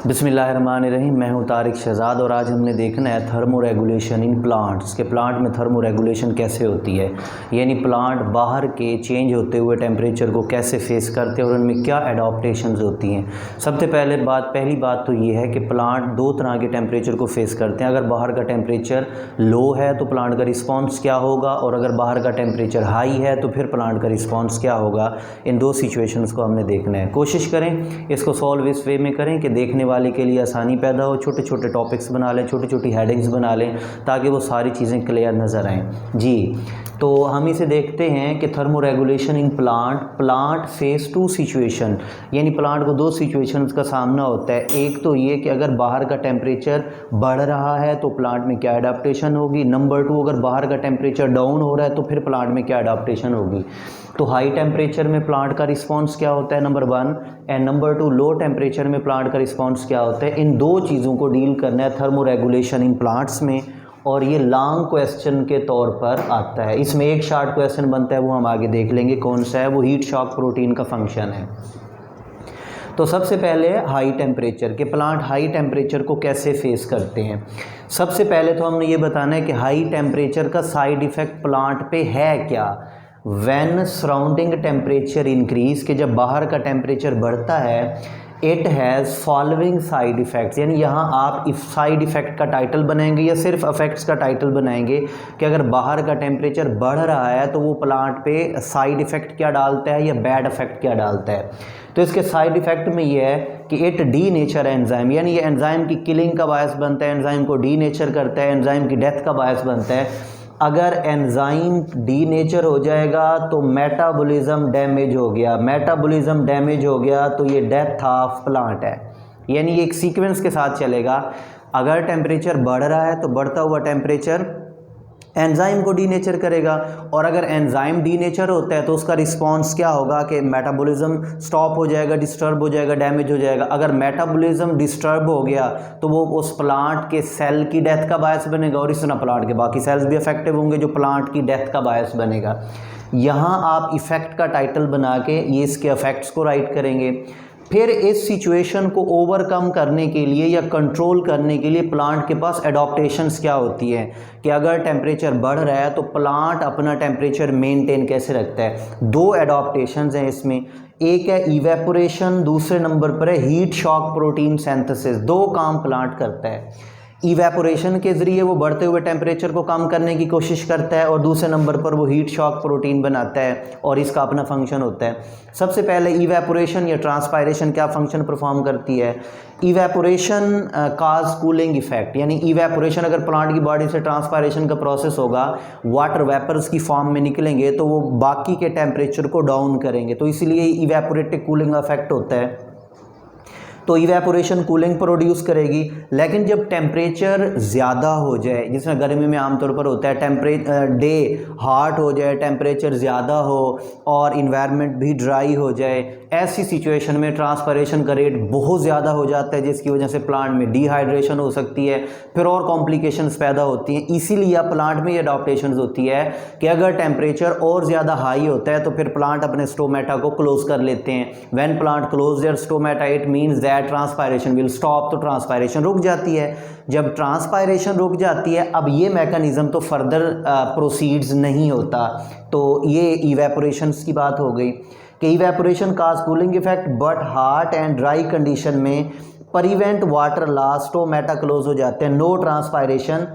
बिस्मिल्लाहिर्रहमानिर्रहीम। मैं हूं तारिक शहजाद और आज हमने देखना है थर्मो रेगुलेशन इन प्लांट्स के प्लांट में थर्मो रेगुलेशन कैसे होती है, यानी प्लांट बाहर के चेंज होते हुए टेम्परेचर को कैसे फेस करते हैं और उनमें क्या एडाप्टेशंस होती हैं। सबसे पहली बात तो ये है कि प्लांट दो तरह के टेम्परेचर को फेस करते हैं। अगर बाहर का टेम्परेचर लो है तो प्लांट का रिस्पॉन्स क्या होगा, और अगर बाहर का टेम्परेचर हाई है तो फिर प्लांट का रिस्पॉन्स क्या होगा। इन दो सिचुएशंस को हमने देखना है। कोशिश करें इसको सॉल्व इस वे में करें कि देखने वाले के लिए आसानी पैदा हो। छोटे छोटे टॉपिक्स बना लें, छोटी छोटी हेडिंग्स बना लें ताकि वो सारी चीज़ें क्लियर नज़र आएँ। जी, तो हम इसे देखते हैं कि thermo regulation in plant face two situation, यानी प्लांट को दो सिचुएशंस का सामना होता है। एक तो ये कि अगर बाहर का टेम्परेचर बढ़ रहा है तो प्लांट में क्या एडाप्टेशन होगी। नंबर टू, अगर बाहर का टेम्परेचर डाउन हो रहा है तो फिर प्लांट में क्या एडाप्टेशन होगी। तो हाई टेम्परेचर में प्लांट का रिस्पॉन्स क्या होता है, number one, and number to low temperature में प्लांट का रिस्पॉन्स क्या होता है। इन दो चीज़ों को डील करना है थर्मो रेगुलेशन इन प्लांट्स में, और ये लॉन्ग क्वेश्चन के तौर पर आता है। इसमें एक शॉर्ट क्वेश्चन बनता है, वो हम आगे देख लेंगे कौन सा है। वो हीट शॉक प्रोटीन का फंक्शन है। तो सबसे पहले हाई टेम्परेचर के प्लांट हाई टेम्परेचर को कैसे फेस करते हैं। सबसे पहले तो हमने ये बताना है कि हाई टेम्परेचर का साइड इफ़ेक्ट प्लांट पे है क्या। व्हेन सराउंडिंग टेम्परेचर इंक्रीज, के जब बाहर का टेम्परेचर बढ़ता है, it has following side effects, यानी यहाँ आप इफ साइड इफ़ेक्ट का टाइटल बनाएंगे या सिर्फ इफ़ेक्ट्स का टाइटल बनाएंगे कि अगर बाहर का टेम्परेचर बढ़ रहा है तो वो प्लांट पे साइड इफ़ेक्ट क्या डालता है या बैड इफ़ेक्ट क्या डालता है। तो इसके साइड इफ़ेक्ट में ये है कि इट डी नेचर एंजाइम, यानी ये एंजाइम की किलिंग का बायस बनता है, एंजाइम को डी नेचर करता है, एंजाइम की डेथ का बायस बनता है। अगर एंजाइम डी नेचर हो जाएगा तो मेटाबॉलिज्म डैमेज हो गया, मेटाबॉलिज्म डैमेज हो गया तो ये डेथ ऑफ प्लांट है। यानी ये एक सीक्वेंस के साथ चलेगा। अगर टेम्परेचर बढ़ रहा है तो बढ़ता हुआ टेम्परेचर एंजाइम को डीनेचर करेगा, और अगर एंजाइम डीनेचर होता है तो उसका रिस्पांस क्या होगा कि मेटाबॉलिज्म स्टॉप हो जाएगा, डिस्टर्ब हो जाएगा, डैमेज हो जाएगा। अगर मेटाबॉलिज्म डिस्टर्ब हो गया तो वो उस प्लांट के सेल की डेथ का बायस बनेगा, और इस तरह प्लांट के बाकी सेल्स भी अफेक्टिव होंगे जो प्लांट की डेथ का बायस बनेगा। यहाँ आप इफ़ेक्ट का टाइटल बना के ये इसके इफ़ेक्ट्स को राइट करेंगे। फिर इस सिचुएशन को ओवरकम करने के लिए या कंट्रोल करने के लिए प्लांट के पास एडॉप्टेशंस क्या होती है कि अगर टेम्परेचर बढ़ रहा है तो प्लांट अपना टेम्परेचर मेंटेन कैसे रखता है। दो एडॉप्टेशंस हैं इसमें, एक है इवेपोरेशन, दूसरे नंबर पर है हीट शॉक प्रोटीन सिंथेसिस। दो काम प्लांट करता है। इवेपोरेशन के ज़रिए वो बढ़ते हुए टेम्परेचर को कम करने की कोशिश करता है, और दूसरे नंबर पर वो हीट शॉक प्रोटीन बनाता है और इसका अपना फंक्शन होता है। सबसे पहले इवेपोरेशन या ट्रांसपायरेशन क्या फंक्शन परफॉर्म करती है। इवेपोरेशन काज कूलिंग इफेक्ट, यानी इवेपोरेशन अगर प्लांट की बॉडी से ट्रांसपायरेशन का प्रोसेस होगा, वाटर वेपर्स की फॉर्म में निकलेंगे तो वो बाकी के टेम्परेचर को डाउन करेंगे, तो इसलिए इवेपोरेटिव कूलिंग इफेक्ट होता है। तो इवेपोरेशन कूलिंग प्रोड्यूस करेगी। लेकिन जब टेम्परेचर ज़्यादा हो जाए, जिसमें गर्मी में आमतौर पर होता है डे हॉट हो जाए, टेम्परेचर ज़्यादा हो और इन्वायरमेंट भी ड्राई हो जाए, ऐसी सिचुएशन में ट्रांसपायरेशन का रेट बहुत ज़्यादा हो जाता है, जिसकी वजह से प्लांट में डिहाइड्रेशन हो सकती है, फिर और कॉम्प्लिकेशंस पैदा होती हैं। इसीलिए अब प्लांट में ये अडॉप्टेशन होती है कि अगर टेम्परेचर और ज़्यादा हाई होता है तो फिर प्लांट अपने स्टोमेटा को क्लोज कर लेते हैं। When plant close their stomata it means that transpiration will stop, तो ट्रांसपायरेशन रुक जाती है। जब ट्रांसपायरेशन रुक जाती है, अब ये मैकेनिज्म तो फर्दर प्रोसीड्स नहीं होता। तो ये इवेपोरेशंस की बात हो गई कि evaporation cause cooling effect, but hot and dry condition में prevent water loss, stomata close हो जाते हैं, नो ट्रांसपायरेशन,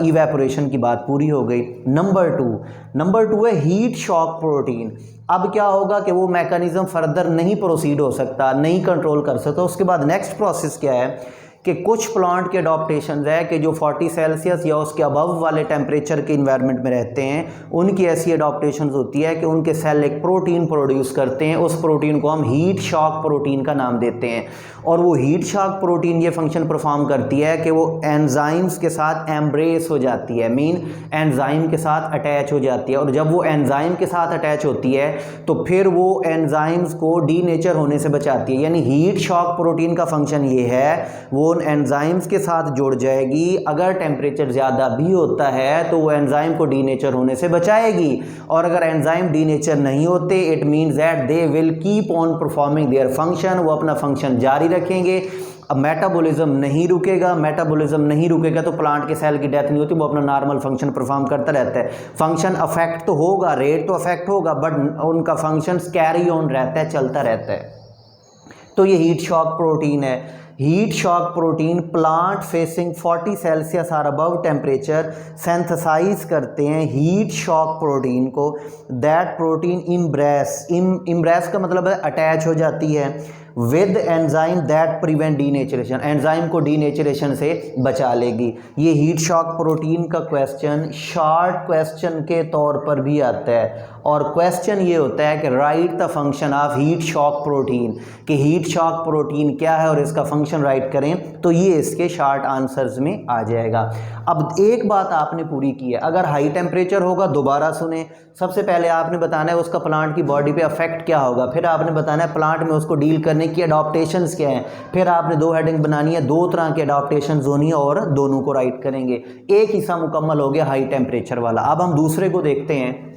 इवेपोरेशन की बात पूरी हो गई। नंबर टू है हीट शॉक प्रोटीन। अब क्या होगा कि वो मैकेनिज्म फर्दर नहीं प्रोसीड हो सकता, नहीं कंट्रोल कर सकता। उसके बाद नेक्स्ट प्रोसेस क्या है कि कुछ प्लांट के अडॉप्टेशन है कि जो 40 सेल्सियस या उसके अबव वाले टेम्परेचर के इन्वायरमेंट में रहते हैं, उनकी ऐसी अडॉप्टेशन होती है कि उनके सेल एक प्रोटीन प्रोड्यूस करते हैं। उस प्रोटीन को हम हीट शॉक प्रोटीन का नाम देते हैं, और वो हीट शॉक प्रोटीन ये फंक्शन परफॉर्म करती है कि वो एंजाइम्स के साथ एम्ब्रेस हो जाती है, मीन एंजाइम के साथ अटैच हो जाती है। और जब वो एंजाइम के साथ अटैच होती है तो फिर वो एंजाइम्स को डीनेचर होने से बचाती है। यानी हीट शॉक प्रोटीन का फंक्शन ये है, वो एंजाइम्स के साथ जुड़ जाएगी। अगर टेम्परेचर ज़्यादा भी होता है तो वो एंजाइम को डीनेचर होने से बचाएगी, और अगर एंजाइम डीनेचर नहीं होते it means that they will keep on performing their function, वो अपना फंक्शन जारी रखेंगे। अब मेटाबॉलिज्म नहीं रुकेगा, मेटाबॉलिज्म नहीं रुकेगा तो प्लांट के सेल की डेथ नहीं होती, वो अपना नॉर्मल फंक्शन परफॉर्म करता रहता है। फंक्शन अफेक्ट तो होगा, रेट तो अफेक्ट होगा, बट उनका फंक्शन कैरी ऑन रहता है, चलता रहता है। तो ये हीट शॉक प्रोटीन है। Heat shock protein plant facing 40 Celsius और अबव टेम्परेचर सिंथेसाइज करते हैं हीट शॉक प्रोटीन को। दैट प्रोटीन इम्ब्रेस का मतलब है अटैच हो जाती है with enzyme that prevent denaturation, enzyme को डीनेचरेशन से बचा लेगी। ये हीट शॉक प्रोटीन का क्वेश्चन शॉर्ट क्वेश्चन के तौर पर भी आता है, और क्वेश्चन ये होता है कि right the function of heat shock protein, कि हीट शॉक प्रोटीन क्या है और इसका फंक्शन राइट करें, तो ये इसके शॉर्ट आंसर्स में आ जाएगा। अब एक बात आपने पूरी की है, अगर हाई टेम्परेचर होगा, दोबारा सुने, सबसे पहले आपने बताना है उसका प्लांट की बॉडी पे अफेक्ट क्या होगा, फिर आपने बताना है प्लांट में उसको डील करने की अडॉप्टेशंस क्या हैं, फिर आपने 2 हेडिंग बनानी है, 2 तरह की अडॉप्टेशंस होनी है और दोनों को राइट करेंगे। एक हिस्सा मुकम्मल हो गया हाई टेम्परेचर वाला। अब हम दूसरे को देखते हैं।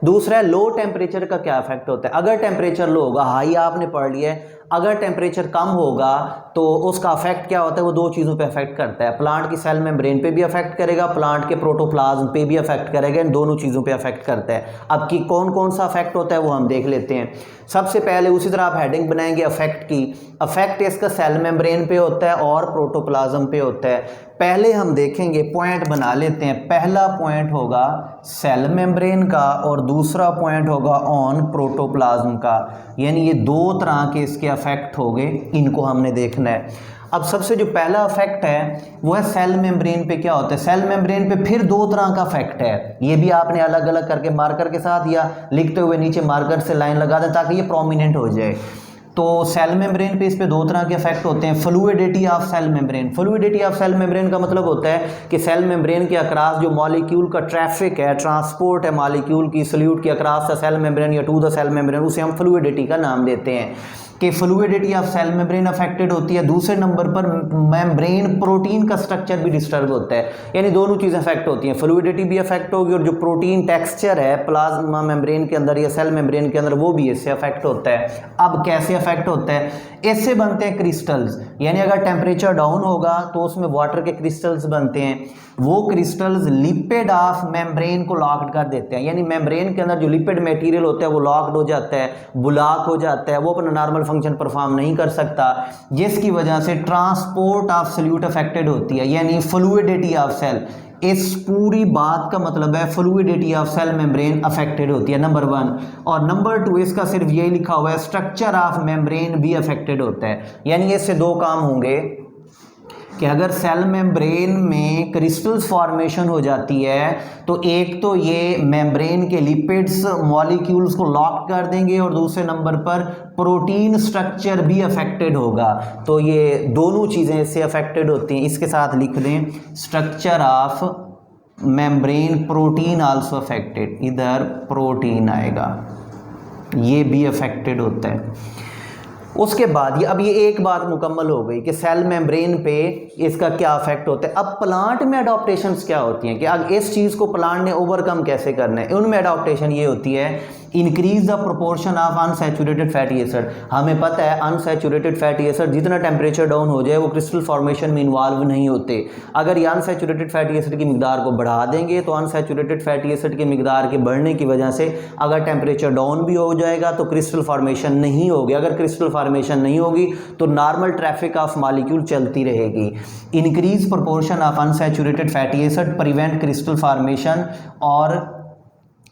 दूसरा है लो टेम्परेचर का क्या इफेक्ट होता है। अगर टेम्परेचर लो होगा, हाई आपने पढ़ लिया है, अगर टेम्परेचर कम होगा तो उसका अफेक्ट क्या होता है, वो 2 चीज़ों पे अफेक्ट करता है। प्लांट की सेल मेम्ब्रेन पे भी अफेक्ट करेगा, प्लांट के प्रोटोप्लाज्म पे भी अफेक्ट करेगा, इन दोनों चीज़ों पे अफेक्ट करता है। अब कि कौन कौन सा अफेक्ट होता है वो हम देख लेते हैं। सबसे पहले उसी तरह आप हेडिंग बनाएंगे अफेक्ट की। अफेक्ट इसका सेल मेम्ब्रेन पे होता है और प्रोटोप्लाज्म पे होता है। पहले हम देखेंगे, पॉइंट बना लेते हैं। पहला पॉइंट होगा सेल मेम्ब्रेन का और दूसरा पॉइंट होगा ऑन प्रोटोप्लाज्म का, यानी ये 2 तरह के इसके अफेक्ट हो गए, इनको हमने देखना है। अब सबसे जो पहला अफेक्ट है वो है सेल मेम्ब्रेन पे क्या होता है। सेल मेम्ब्रेन पे फिर 2 तरह का अफेक्ट है, ये भी आपने अलग अलग करके मार्कर के साथ या लिखते हुए नीचे मार्कर से लाइन लगा दें ताकि ये प्रोमिनेंट हो जाए। तो सेल मेम्ब्रेन पे इस पे 2 तरह के इफेक्ट होते हैं। Fluidity of cell membrane. Fluidity of cell membrane का मतलब होता है कि सेल मेम्ब्रेन के अक्रॉस जो मॉलिक्यूल का ट्रैफिक है, ट्रांसपोर्ट है मॉलिक्यूल की सल्यूट के अक्रॉस द सेल मेम्ब्रेन या टू द सेल मेम्ब्रेन, उसे हम फ्लूइडिटी का नाम देते हैं कि fluidity of cell membrane affected होती है। दूसरे नंबर पर मेम्ब्रेन प्रोटीन का स्ट्रक्चर भी डिस्टर्ब होता है, यानी दोनों चीज़ें अफेक्ट होती हैं, फ्लूइडिटी भी अफेक्ट होगी और जो प्रोटीन टेक्सचर है प्लाज्मा मेम्ब्रेन के अंदर या सेल मेम्ब्रेन के अंदर वो भी इससे अफेक्ट होता है। अब कैसे अफेक्ट होता है, इससे बनते हैं क्रिस्टल्स, यानी अगर टेम्परेचर डाउन होगा तो उसमें वाटर के क्रिस्टल्स बनते हैं। वो क्रिस्टल्स लिपिड ऑफ मेम्ब्रेन को लॉक्ड कर देते हैं, यानी मेम्ब्रेन के अंदर जो लिपिड मटेरियल होता है वो लॉक्ड हो जाता है, ब्लॉक हो जाता है, वो अपना नॉर्मल फंक्शन परफॉर्म नहीं कर सकता, जिसकी वजह से ट्रांसपोर्ट ऑफ सल्यूट अफेक्टेड होती है, यानी फ्लूइडिटी ऑफ सेल। इस पूरी बात का मतलब है fluidity of cell membrane affected होती है, नंबर 1। और नंबर 2 इसका सिर्फ यही लिखा हुआ है स्ट्रक्चर ऑफ मेम्ब्रेन भी अफेक्टेड होता है, यानी इससे 2 काम होंगे कि अगर सेल मेम्ब्रेन में क्रिस्टल्स फॉर्मेशन हो जाती है तो एक तो ये मेम्ब्रेन के लिपिड्स मॉलिक्यूल्स को लॉक कर देंगे और दूसरे नंबर पर प्रोटीन स्ट्रक्चर भी अफेक्टेड होगा। तो ये दोनों चीज़ें इससे अफेक्टेड होती हैं। इसके साथ लिख दें structure of membrane protein also affected, इधर प्रोटीन आएगा, ये भी अफेक्टेड होता है। उसके बाद अब ये एक बात मुकम्मल हो गई कि सेल मेम्ब्रेन पे इसका क्या इफेक्ट होता है। अब प्लांट में अडॉप्टेशंस क्या होती हैं कि अब इस चीज़ को प्लांट ने ओवरकम कैसे करना है। उनमें अडॉप्टेशन ये होती है increase the proportion of unsaturated fatty acid. हमें पता है अनसैचुरेटेड फैटी एसिड जितना टेम्परेचर डाउन हो जाए वो क्रिस्टल फॉर्मेशन में इन्वॉल्व नहीं होते। अगर ये अनसैचुरेटेड फैटी एसिड की मिकदार को बढ़ा देंगे तो अनसैचुरेटेड फैटी एसिड की मिकदार के बढ़ने की वजह से अगर टेम्परेचर डाउन भी हो जाएगा तो क्रिस्टल फॉर्मेशन नहीं होगी। अगर क्रिस्टल फॉर्मेशन नहीं होगी तो नॉर्मल ट्रैफिक ऑफ मॉलिक्यूल चलती रहेगी। Increase proportion of unsaturated fatty acid prevent crystal formation. और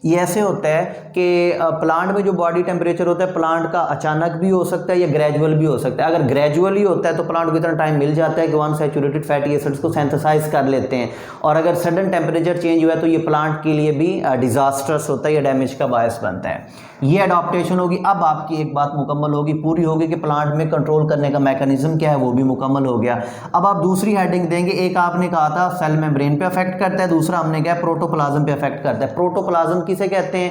ये ऐसे होता है कि प्लांट में जो बॉडी टेम्परेचर होता है प्लांट का अचानक भी हो सकता है या ग्रेजुअल भी हो सकता है। अगर ग्रेजुअली होता है तो प्लांट को इतना टाइम मिल जाता है कि वो अनसैचुरेटेड फैटी एसिड्स को सिंथेसाइज कर लेते हैं, और अगर सडन टेम्परेचर चेंज हुआ है तो ये प्लांट के लिए भी डिजास्टर्स होता है या डैमेज का बायस बनता है। ये अडॉप्टेशन होगी। अब आपकी एक बात मुकम्मल होगी, पूरी होगी कि प्लांट में कंट्रोल करने का मैकेनिज्म क्या है, वो भी मुकम्मल हो गया। अब आप दूसरी हेडिंग देंगे, एक आपने कहा था सेल मेम्ब्रेन पे अफेक्ट करता है, दूसरा हमने क्या प्रोटोप्लाज्म पे अफेक्ट करता है। प्रोटोप्लाज्म किसे कहते हैं,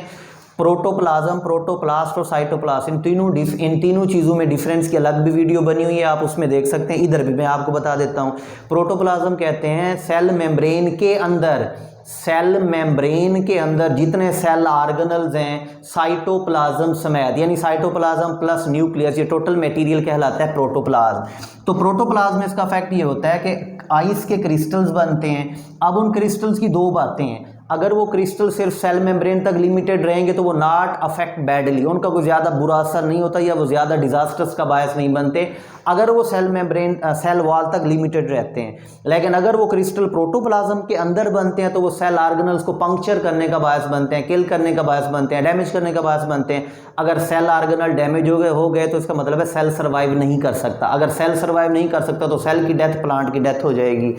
प्रोटोप्लाज्म, प्रोटोप्लास्ट और साइटोप्लास्ट, इन तीनों चीज़ों में डिफरेंस की अलग भी वीडियो बनी हुई है, आप उसमें देख सकते हैं। इधर भी मैं आपको बता देता हूँ। प्रोटोप्लाज्म कहते हैं सेल मेम्ब्रेन के अंदर, सेल मेम्ब्रेन के अंदर जितने सेल ऑर्गेनल्स हैं साइटोप्लाज्म समेत, यानी साइटोप्लाज्म प्लस न्यूक्लियस, ये टोटल मटेरियल कहलाता है प्रोटोप्लाज्म। तो प्रोटोप्लाज्म में इसका इफेक्ट ये होता है कि आइस के क्रिस्टल्स बनते हैं। अब उन क्रिस्टल्स की दो बातें हैं, अगर वो क्रिस्टल सिर्फ सेल मेम्ब्रेन तक लिमिटेड रहेंगे तो वो नॉट अफेक्ट बैडली, उनका कोई ज़्यादा बुरा असर नहीं होता या वो ज़्यादा डिजास्टर्स का बायस नहीं बनते अगर वो सेल मेम्ब्रेन सेल वॉल तक लिमिटेड रहते हैं। लेकिन अगर वो क्रिस्टल प्रोटोप्लाज्म के अंदर बनते हैं तो वो सेल ऑर्गेनल्स को पंक्चर करने का बायस बनते हैं, किल करने का बायस बनते हैं, डैमेज करने का बायस बनते हैं। अगर सेल ऑर्गेनल डैमेज हो गए तो इसका मतलब है सेल सर्वाइव नहीं कर सकता। अगर सेल सर्वाइव नहीं कर सकता तो सेल की डेथ, प्लांट की डेथ हो जाएगी।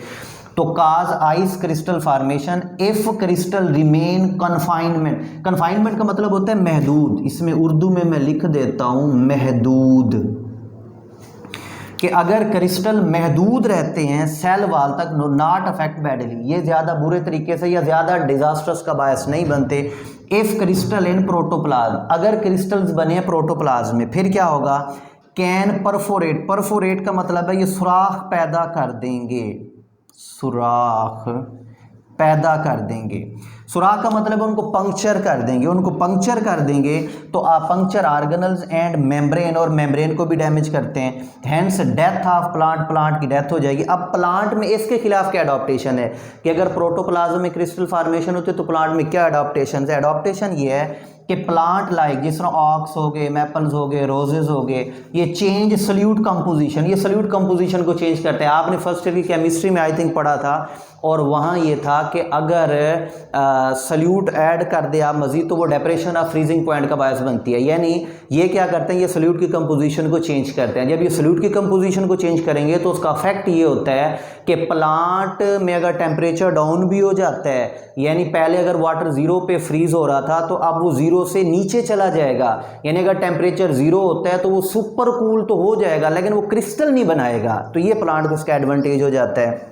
तो cause ice crystal formation if crystal remain confinement. Confinement का मतलब होता है महदूद, इसमें उर्दू में मैं लिख देता हूं महदूद, कि अगर क्रिस्टल महदूद रहते हैं सेल वाल तक, नॉट अफेक्ट बैडली, ये ज़्यादा बुरे तरीके से या ज़्यादा डिजास्टर्स का बायस नहीं बनते। इफ क्रिस्टल इन प्रोटोप्लाज्म, अगर क्रिस्टल्स बने प्रोटोप्लाज्म में फिर क्या होगा, कैन परफोरेट, परफोरेट का मतलब है ये सुराख पैदा कर देंगे, सुराख पैदा कर देंगे। सुराख का मतलब उनको पंक्चर कर देंगे, उनको पंक्चर कर देंगे तो आप पंक्चर ऑर्गेनल्स एंड मेम्ब्रेन, और मेम्ब्रेन को भी डैमेज करते हैं। Hence death of plant, plant की डेथ हो जाएगी। अब प्लांट में इसके खिलाफ क्या अडॉप्टेशन है कि अगर प्रोटोप्लाज्म में क्रिस्टल फॉर्मेशन होती है तो प्लांट में क्या अडॉप्टेशन है। अडॉप्टेशन ये है कि प्लांट लाइक जिस तरह ऑक्स हो गए, मैपल्स हो गए, रोजेज हो गए, ये चेंज सल्यूट कंपोजिशन, ये सल्यूट कंपोजिशन को चेंज करते हैं। आपने फर्स्ट ईयर की केमिस्ट्री में आई थिंक पढ़ा था और वहाँ ये था कि अगर सल्यूट ऐड कर दे आप मज़ीद तो वो डेप्रेशन ऑफ फ्रीजिंग पॉइंट का बायस बनती है। यानी ये क्या करते हैं, ये सल्यूट की कंपोजिशन को चेंज करते हैं। जब ये सल्यूट की कंपोजिशन को चेंज करेंगे तो उसका इफेक्ट ये होता है कि प्लांट में अगर टेम्परेचर डाउन भी हो जाता है, यानी पहले अगर वाटर ज़ीरो पे फ्रीज हो रहा था तो अब वो ज़ीरो से नीचे चला जाएगा। यानी अगर टेम्परेचर ज़ीरो होता है तो वो सुपर कूल तो हो जाएगा लेकिन वो क्रिस्टल नहीं बनाएगा। तो ये प्लांट को इसका एडवांटेज हो जाता है।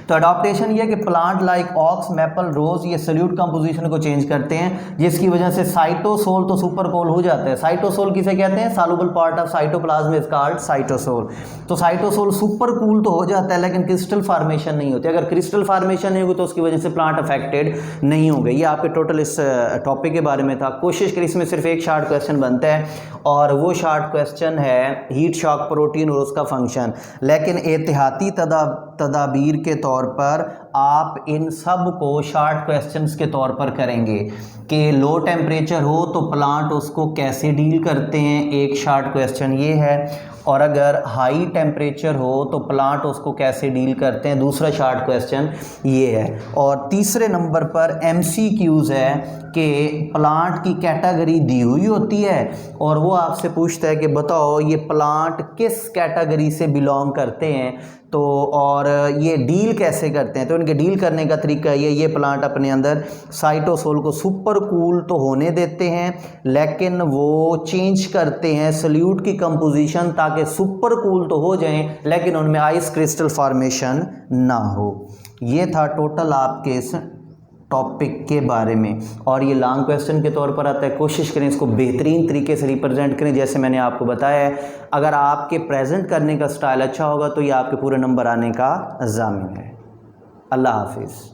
तो अडॉप्टेशन ये कि प्लांट लाइक ऑक्स, मैपल, रोज ये सल्यूट कंपोजिशन को चेंज करते हैं जिसकी वजह से साइटोसोल तो सुपर कूल हो जाता है। साइटोसोल किसे कहते हैं, soluble part of cytoplasm is called cytosol. तो साइटोसोल सुपर कूल तो हो जाता है लेकिन क्रिस्टल फॉर्मेशन नहीं होती। अगर क्रिस्टल फॉर्मेशन नहीं होगी तो उसकी वजह से प्लांट अफेक्टेड नहीं होंगे। ये आपके टोटल इस टॉपिक के बारे में था। कोशिश करें इसमें सिर्फ एक शॉर्ट क्वेश्चन बनता है और वो शॉर्ट क्वेश्चन है हीट शॉक प्रोटीन और उसका फंक्शन। लेकिन एहतियाती तदाबीर के तौर पर आप इन सब को शॉर्ट क्वेश्चंस के तौर पर करेंगे कि लो टेम्परेचर हो तो प्लांट उसको कैसे डील करते हैं, एक शॉर्ट क्वेश्चन ये है। और अगर हाई टेम्परेचर हो तो प्लांट उसको कैसे डील करते हैं, दूसरा शॉर्ट क्वेश्चन ये है। और तीसरे नंबर पर MCQs है कि प्लांट की कैटेगरी दी हुई होती है और वो आपसे पूछता है कि बताओ ये प्लांट किस कैटेगरी से बिलोंग करते हैं तो और ये डील कैसे करते हैं। तो इनके डील करने का तरीका ये प्लांट अपने अंदर साइटोसोल को सुपर कूल तो होने देते हैं लेकिन वो चेंज करते हैं सल्यूट की कंपोजिशन ताकि सुपर कूल तो हो जाएं लेकिन उनमें आइस क्रिस्टल फॉर्मेशन ना हो। ये था टोटल आपके इस टॉपिक के बारे में और ये लॉन्ग क्वेश्चन के तौर पर आता है। कोशिश करें इसको बेहतरीन तरीके से रिप्रेजेंट करें जैसे मैंने आपको बताया है। अगर आपके प्रेजेंट करने का स्टाइल अच्छा होगा तो ये आपके पूरे नंबर आने का ज़ामिन है। अल्लाह हाफिज़।